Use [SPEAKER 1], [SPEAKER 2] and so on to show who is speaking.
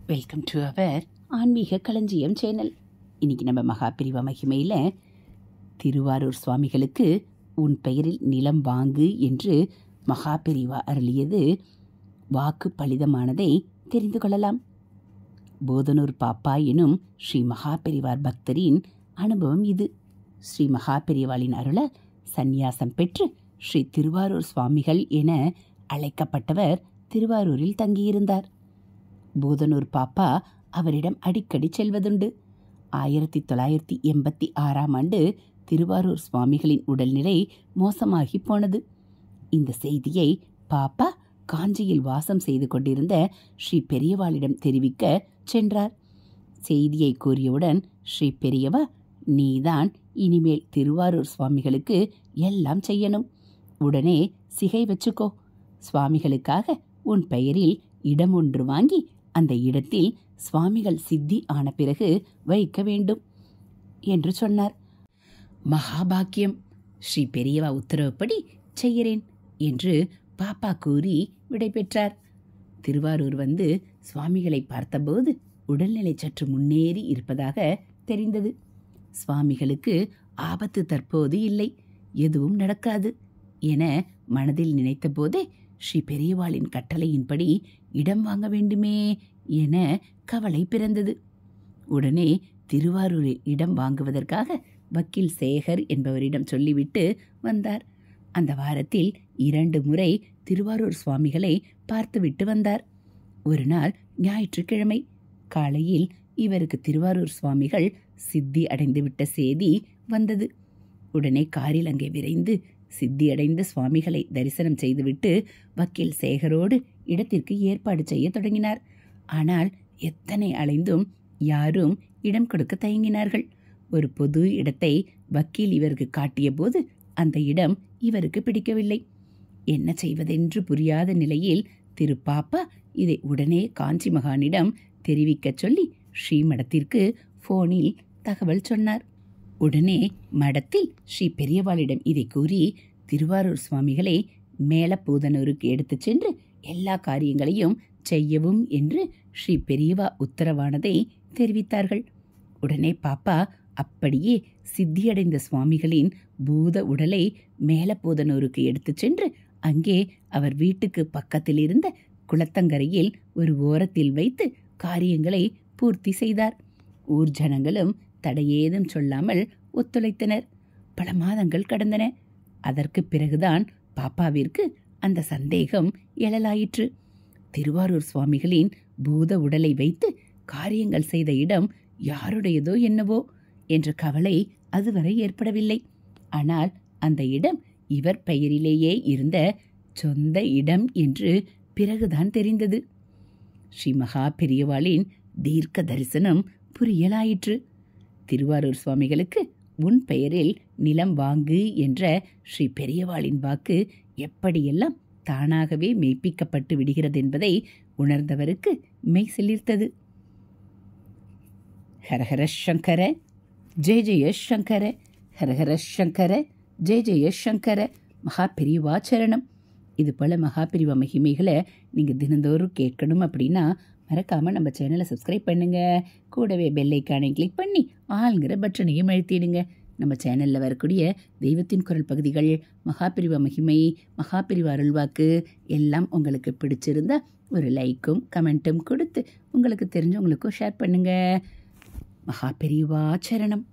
[SPEAKER 1] Welcome to our ஆன்மீக களஞ்சியம் channel. இன்னைக்கு நம்ம மகாபிரிவா மகிமையில் திருவாரூர் சுவாமிகளுக்கு உன் பெயரில் நிலம் வாங்கு என்று மகாபிரிவா அருளியது வாக்கு பலிதமானதை தெரிந்து கொள்ளலாம். போதனூர் பாப்பா எனும் ஸ்ரீ மகாபெரிவார் பக்தரின் அனுபவம் இது. ஸ்ரீ மகாபெரிவாளின் அருள சந்நியாசம் பெற்று ஸ்ரீ திருவாரூர் சுவாமிகள் என அழைக்கப்பட்டவர் திருவாரூரில் தங்கியிருந்தார். போதனூர் பாப்பா அவரிடம் அடிக்கடி செல்வதுண்டு. 1986 திருவாரூர் சுவாமிகளின் உடல்நிலை மோசமாகி போனது. இந்த செய்தியை பாப்பா காஞ்சியில் வாசம் செய்து கொண்டிருந்த ஸ்ரீ பெரியவாளிடம் தெரிவிக்க சென்றார். செய்தியை கூறியவுடன் ஸ்ரீ பெரியவா, நீதான் இனிமேல் திருவாரூர் சுவாமிகளுக்கு எல்லாம் செய்யணும். உடனே சிகை வச்சுக்கோ. சுவாமிகளுக்காக உன் பெயரில் இடம் ஒன்று வாங்கி அந்த இடத்தில் சுவாமிகள் சித்தி ஆன பிறகு வைக்க வேண்டும் என்று சொன்னார். மகாபாக்கியம், ஸ்ரீ பெரியவா உத்தரவுப்படி செய்கிறேன் என்று பாப்பா கூறி விடைபெற்றார். திருவாரூர் வந்து சுவாமிகளை பார்த்தபோது உடல்நிலை சற்று முன்னேறி இருப்பதாக தெரிந்தது. சுவாமிகளுக்கு ஆபத்து தற்போது இல்லை, எதுவும் நடக்காது என மனதில் நினைத்த போதே ஸ்ரீ பெரியவாளின் கட்டளையின்படி இடம் வாங்க வேண்டுமே என கவலை பிறந்தது. உடனே திருவாரூரில் இடம் வாங்குவதற்காக வக்கீல் சேகர் என்பவரிடம் சொல்லிவிட்டு வந்தார். அந்த வாரத்தில் 2 முறை திருவாரூர் சுவாமிகளை பார்த்துவிட்டு வந்தார். ஒரு நாள் ஞாயிற்றுக்கிழமை காலையில் இவருக்கு திருவாரூர் சுவாமிகள் சித்தி அடைந்துவிட்ட செய்தி வந்தது. உடனே காரில் அங்கே விரைந்து சித்தியடைந்த சுவாமிகளை தரிசனம் செய்துவிட்டு வக்கீல் சேகரோடு இடத்திற்கு ஏற்பாடு செய்ய தொடங்கினார். ஆனால் எத்தனை அலைந்தும் யாரும் இடம் கொடுக்க தயங்கினார்கள். ஒரு பொது இடத்தை வக்கீல் இவருக்கு காட்டிய போது அந்த இடம் இவருக்கு பிடிக்கவில்லை. என்ன செய்வதென்று புரியாத நிலையில் திரு பாப்பா இதை உடனே காஞ்சி மகானிடம் தெரிவிக்க சொல்லி ஸ்ரீமடத்திற்கு போனில் தகவல் சொன்னார். உடனே மடத்தில் ஸ்ரீ பெரியவாளிடம் இதை கூறி திருவாரூர் சுவாமிகளை மேலப்பூதனூருக்கு எடுத்துச் சென்று எல்லா காரியங்களையும் செய்யவும் என்று ஸ்ரீ பெரியவா உத்தரவானதை தெரிவித்தார்கள். உடனே பாப்பா அப்படியே சித்தியடைந்த சுவாமிகளின் பூத உடலை மேலப்பூதனூருக்கு எடுத்துச் சென்று அங்கே அவர் வீட்டுக்கு பக்கத்தில் இருந்த குளத்தங்கரையில் ஒரு ஓரத்தில் வைத்து காரியங்களை பூர்த்தி செய்தார். ஊர் ஜனங்களும் தடையேதும் சொல்லாமல் ஒத்துழைத்தனர். பல மாதங்கள் கடந்தன. அதற்கு பிறகுதான் பாப்பாவிற்கு அந்த சந்தேகம் எழலாயிற்று. திருவாரூர் சுவாமிகளின் பூத உடலை வைத்து காரியங்கள் செய்த இடம் யாருடையதோ என்னவோ என்ற கவலை அதுவரை ஏற்படவில்லை. ஆனால் அந்த இடம் இவர் பெயரிலேயே இருந்த சொந்த இடம் என்று பிறகுதான் தெரிந்தது. ஸ்ரீ மகா பெரியவாளின் தீர்க்க தரிசனம் புரியலாயிற்று. திருவாரூர் சுவாமிகளுக்கு உன் பெயரில் நிலம் வாங்கு என்ற ஸ்ரீ பெரியவாளின் வாக்கு எப்படியெல்லாம் தானாகவே மெய்ப்பிக்கப்பட்டு விடுகிறது என்பதை உணர்ந்தவருக்கு மெய் சிலிர்த்தது. ஹரஹர சங்கர ஜெய ஜெய சங்கர, ஹரஹர சங்கர ஜெய ஜெய சங்கர. மகாபிரிவா சரணம். இது போல மகாபிரிவா மகிமைகளை நீங்கள் தினந்தோறும் கேட்கணும் அப்படின்னா மறக்காமல் நம்ம சேனலை சப்ஸ்கிரைப் பண்ணுங்கள். கூடவே பெல்லைக்கானை கிளிக் பண்ணி ஆளுங்கிற பட்டனையும் அழுத்திடுங்க. நம்ம சேனலில் வரக்கூடிய தெய்வத்தின் குரல் பகுதிகள், மகாபிரிவா மகிமை, மகாபிரிவா அருள்வாக்கு எல்லாம் உங்களுக்கு பிடிச்சிருந்தா ஒரு லைக்கும் கமெண்ட்டும் கொடுத்து உங்களுக்கு தெரிஞ்சவங்களுக்கும் ஷேர் பண்ணுங்கள். மகாபிரிவா சரணம்.